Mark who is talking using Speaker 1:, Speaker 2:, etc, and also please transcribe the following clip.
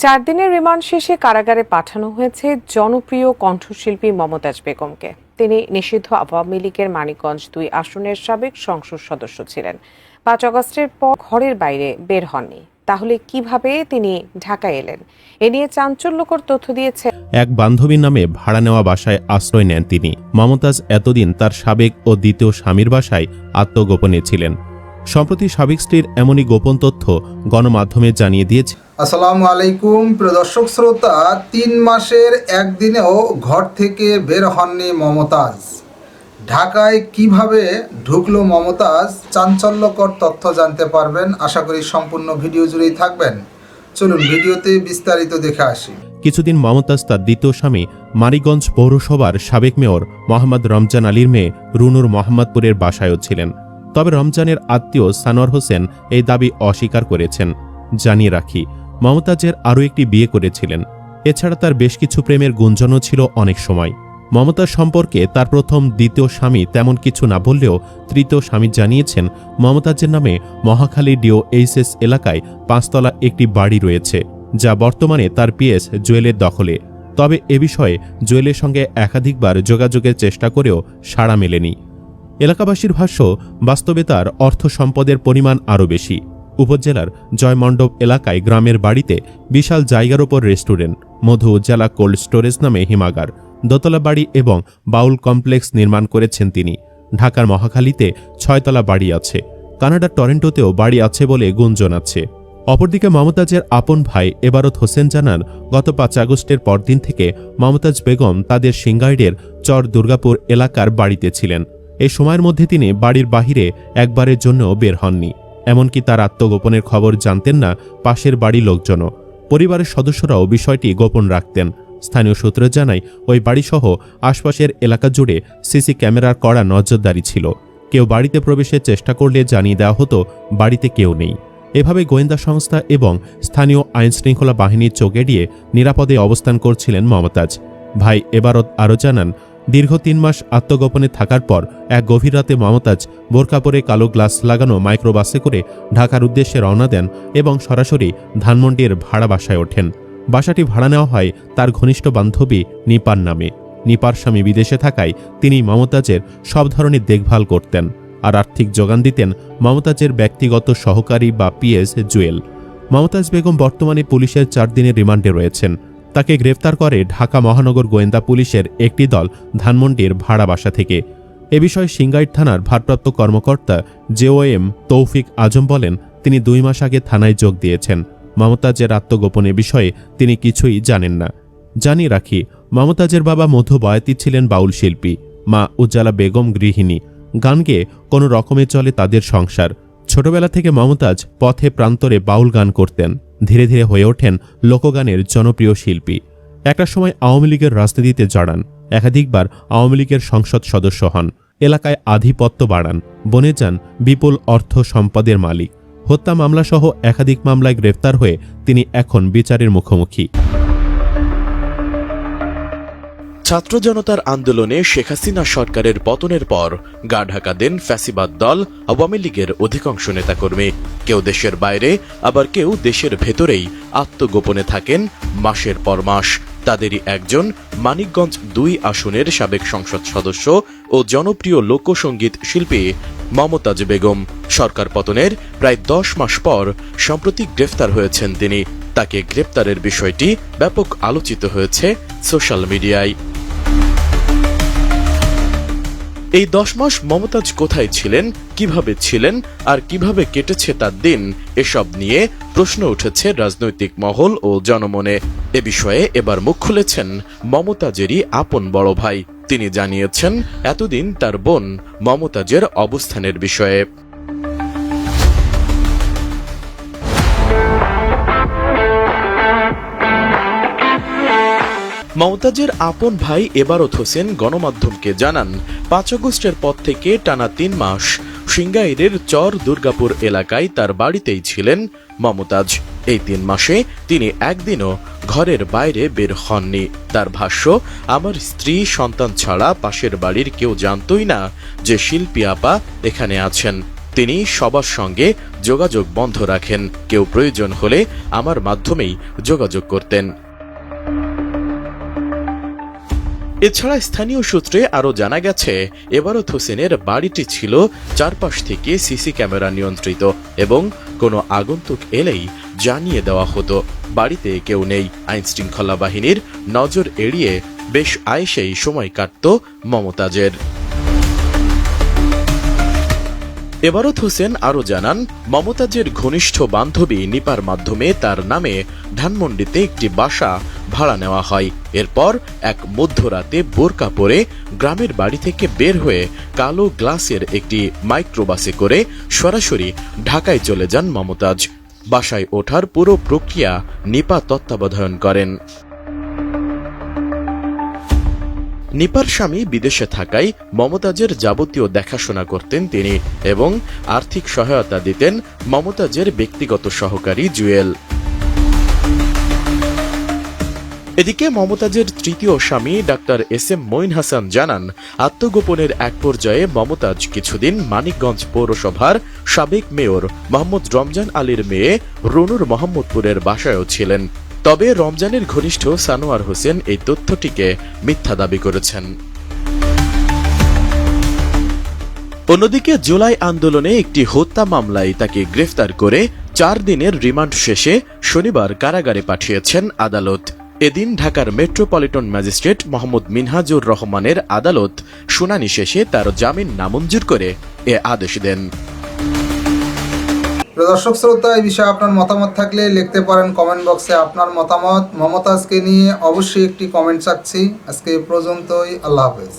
Speaker 1: 4 দিনের রিমান্ড শেষে কারাগারে পাঠানো হয়েছে জনপ্রিয় কণ্ঠশিল্পী মমতাজ বেগমকে। তিনি নিষিদ্ধ আওয়ামী লীগের মানিকগঞ্জ 2 আসনের সাবেক সংসদ সদস্য ছিলেন। 5 আগস্টের পর ঘরের বাইরে বের হননি। তাহলে কিভাবে তিনি ঢাকায় এলেন? এ নিয়ে চাঞ্চল্যকর তথ্য দিয়েছে
Speaker 2: এক বান্ধবীর নামে ভাড়া নেওয়া বাসায় আশ্রয় নেন তিনি। মমতাজ এতদিন তার সাবেক ও দ্বিতীয় স্বামীর বাসায় আত্মগোপনে ছিলেন। সম্প্রতি সাবেক স্ত্রীর এমনই গোপন তথ্য গণমাধ্যমে জানিয়ে দিয়েছে।
Speaker 3: আসসালামু আলাইকুম প্রিয় দর্শক শ্রোতা, 3 মাসের একদিনেও ঘর থেকে বের হননি মমতাজ। ঢাকায় কিভাবে ঢুকলো মমতাজ, চাঞ্চল্যকর তথ্য জানতে পারবেন। আশা করি সম্পূর্ণ ভিডিও জুড়েই থাকবেন। চলুন ভিডিওতে বিস্তারিত দেখে আসি।
Speaker 2: কিছুদিন মমতাজ তার দ্বিতীয় স্বামী মানিকগঞ্জ পৌরসভার সাবেক মেয়র মোহাম্মদ রমজান আলীর মেয়ে রুনুর মোহাম্মদপুরের বাসায়ও ছিলেন। তবে রমজানের আত্মীয় সানোয়ার হোসেন এই দাবি অস্বীকার করেছেন। জানিয়ে রাখি, মমতাজের আরও একটি বিয়ে করেছিলেন। এছাড়া তার বেশ কিছু প্রেমের গুঞ্জনও ছিল অনেক সময়। মমতাজ সম্পর্কে তার প্রথম দ্বিতীয় স্বামী তেমন কিছু না বললেও তৃতীয় স্বামী জানিয়েছেন মমতাজের নামে মহাখালী DOHS এলাকায় 5 তলা একটি বাড়ি রয়েছে, যা বর্তমানে তার পিএস জুয়েলের দখলে। তবে এ বিষয়ে জুয়েলের সঙ্গে একাধিকবার যোগাযোগের চেষ্টা করেও সাড়া মেলেনি। এলাকাবাসীর ভাষ্য, বাস্তবে তার অর্থ সম্পদের পরিমাণ আরও বেশি। উপজেলার জয়মণ্ডপ এলাকায় গ্রামের বাড়িতে বিশাল জায়গার ওপর রেস্টুরেন্ট, মধু উজ্জ্বলা কোল্ড স্টোরেজ নামে হিমাগার, দোতলা বাড়ি এবং বাউল কমপ্লেক্স নির্মাণ করেছেন তিনি। ঢাকার মহাখালীতে 6 তলা বাড়ি আছে। কানাডার টরেন্টোতেও বাড়ি আছে বলে গুঞ্জন আছে। অপরদিকে মমতাজের আপন ভাই এবারত হোসেন জানান, গত 5 আগস্টের পরদিন থেকে মমতাজ বেগম তাদের সিংগাইডের চর দুর্গাপুর এলাকার বাড়িতে ছিলেন। এই সময়ের মধ্যে তিনি বাড়ির বাহিরে একবারের জন্যও বের হননি। এমনকি তার আত্মগোপনের খবর জানতেন না পাশের বাড়ির লোকজনও। পরিবারের সদস্যরাও বিষয়টি গোপন রাখতেন। স্থানীয় সূত্র জানায়, ওই বাড়িসহ আশপাশের এলাকা জুড়ে সিসি ক্যামেরার কড়া নজরদারি ছিল। কেউ বাড়িতে প্রবেশের চেষ্টা করলে জানিয়ে দেওয়া হতো বাড়িতে কেউ নেই। এভাবে গোয়েন্দা সংস্থা এবং স্থানীয় আইনশৃঙ্খলা বাহিনীর চোখ এড়িয়ে নিরাপদে অবস্থান করছিলেন মমতাজ। ভাই এবারত আরও জানান, দীর্ঘ 3 মাস আত্মগোপনে থাকার পর এক গভীর রাতে মমতাজ বোরকা পরে কালো গ্লাস লাগানো মাইক্রোবাসে করে ঢাকার উদ্দেশ্যে রওনা দেন এবং সরাসরি ধানমন্ডির ভাড়া বাসায় ওঠেন। বাসাটি ভাড়া নেওয়া হয় তার ঘনিষ্ঠ বান্ধবী নিপার নামে। নিপার স্বামী বিদেশে থাকায় তিনি মমতাজের সব ধরনের দেখভাল করতেন আর আর্থিক যোগান দিতেন মমতাজের ব্যক্তিগত সহকারী বা পিএস জুয়েল। মমতাজ বেগম বর্তমানে পুলিশের 4 দিনের রিমান্ডে রয়েছেন। তাকে গ্রেফতার করে ঢাকা মহানগর গোয়েন্দা পুলিশের একটি দল ধানমন্ডির ভাড়া বাসা থেকে। এ বিষয়ে সিংগাইর থানার ভারপ্রাপ্ত কর্মকর্তা JOM তৌফিক আজম বলেন, তিনি 2 মাস আগে থানায় যোগ দিয়েছেন। মমতাজের আত্মগোপনের বিষয়ে তিনি কিছুই জানেন না। জানিয়ে রাখি, মমতাজের বাবা মধু বয়াতি ছিলেন বাউল শিল্পী, মা উজ্জ্বলা বেগম গৃহিণী। গান গেয়ে কোনো রকমে চলে তাদের সংসার। ছোটবেলা থেকে মমতাজ পথে প্রান্তরে বাউল গান করতেন। ধীরে ধীরে হয়ে ওঠেন লোকগানের জনপ্রিয় শিল্পী। একটা সময় আওয়ামী লীগের রাজনীতিতে জড়ান। একাধিকবার আওয়ামী লীগের সংসদ সদস্য হন। এলাকায় আধিপত্য বাড়ান। বনে যান বিপুল অর্থ সম্পদের মালিক। হত্যা মামলাসহ একাধিক মামলায় গ্রেফতার হয়ে তিনি এখন বিচারের মুখোমুখি।
Speaker 4: ছাত্র জনতার আন্দোলনে শেখ হাসিনা সরকারের পতনের পর গা ঢাকা দেন ফ্যাসিবাদ দল আওয়ামী লীগের অধিকাংশ নেতাকর্মী। কেউ দেশের বাইরে, আবার কেউ দেশের ভেতরেই আত্মগোপনে থাকেন মাসের পর মাস। তাদেরই একজন মানিকগঞ্জ 2 আসনের সাবেক সংসদ সদস্য ও জনপ্রিয় লোকসঙ্গীত শিল্পী মমতাজ বেগম। সরকার পতনের প্রায় 10 মাস পর সম্প্রতি গ্রেফতার হয়েছেন তিনি। তাকে গ্রেপ্তারের বিষয়টি ব্যাপক আলোচিত হয়েছে সোশ্যাল মিডিয়ায়। এই 10 মাস মমতাজ কোথায় ছিলেন, কিভাবে ছিলেন আর কিভাবে কেটেছে তার দিন, এসব নিয়ে প্রশ্ন উঠেছে রাজনৈতিক মহল ও জনমনে। এ বিষয়ে এবার মুখ খুলেছেন মমতাজেরই আপন বড় ভাই। তিনি জানিয়েছেন এতদিন তার বোন মমতাজের অবস্থানের বিষয়ে। মমতাজের আপন ভাই এবারত হোসেন গণমাধ্যমকে জানান, 5 আগস্টের পর থেকে টানা 3 মাস সিংগাইরের চর দুর্গাপুর এলাকায় তার বাড়িতেই ছিলেন মমতাজ। এই 3 মাসে তিনি একদিনও ঘরের বাইরে বের হননি। তার ভাষ্য, আমার স্ত্রী সন্তান ছাড়া পাশের বাড়ির কেউ জানতই না যে শিল্পী আপা এখানে আছেন। তিনি সবার সঙ্গে যোগাযোগ বন্ধ রাখেন, কেউ প্রয়োজন হলে আমার মাধ্যমেই যোগাযোগ করতেন। এছাড়া স্থানীয় সূত্রে আরও জানা গেছে, এবারত হোসেনের বাড়িটি ছিল চারপাশ থেকে সিসি ক্যামেরা নিয়ন্ত্রিত এবং কোনো আগন্তুক এলেই জানিয়ে দেওয়া হতো বাড়িতে কেউ নেই। আইনশৃঙ্খলা বাহিনীর নজর এড়িয়ে বেশ আয়েসেই সময় কাটত মমতাজের। এবারত হোসেন আরও জানান, মমতাজের ঘনিষ্ঠ বান্ধবী নিপার মাধ্যমে তার নামে ধানমন্ডিতে একটি বাসা ভাড়া নেওয়া হয়। এরপর এক মধ্যরাতে বোরকা পরে গ্রামের বাড়ি থেকে বের হয়ে কালো গ্লাসের একটি মাইক্রোবাসে করে সরাসরি ঢাকায় চলে যান মমতাজ। বাসায় ওঠার পুরো প্রক্রিয়া নিপা তত্ত্বাবধান করেন। নিপার স্বামী বিদেশে থাকায় মমতাজের যাবতীয় দেখাশোনা করতেন তিনি এবং আর্থিক সহায়তা দিতেন মমতাজের ব্যক্তিগত সহকারী জুয়েল। এদিকে মমতাজের তৃতীয় স্বামী ডাক্তার এস.এম. মঈন হাসান জানান, আত্মগোপনের এক পর্যায়ে মমতাজ কিছুদিন মানিকগঞ্জ পৌরসভার সাবেক মেয়র মোহাম্মদ রমজান আলীর মেয়ে রুনুর মোহাম্মদপুরের বাসায়ও ছিলেন। তবে রমজানের ঘনিষ্ঠ সানোয়ার হোসেন এই তথ্যটিকে মিথ্যা দাবি করেছেন। অন্যদিকে জুলাই আন্দোলনে একটি হত্যা মামলায় তাকে গ্রেফতার করে 4 দিনের রিমান্ড শেষে শনিবার কারাগারে পাঠিয়েছেন আদালত। এদিন ঢাকার মেট্রোপলিটন ম্যাজিস্ট্রেট মোহাম্মদ মিনহাজুর রহমানের আদালত শুনানি শেষে তার জামিন নামঞ্জুর করে এ আদেশ দেন।
Speaker 3: দর্শক শ্রোতা, এই বিষয়ে আপনার মতামত থাকলে লিখতে পারেন কমেন্ট বক্সে আপনার মতামত। মমতাজকে নিয়ে অবশ্যই একটি কমেন্ট চাচ্ছি। আজকে এ পর্যন্তই। আল্লাহ হাফেজ।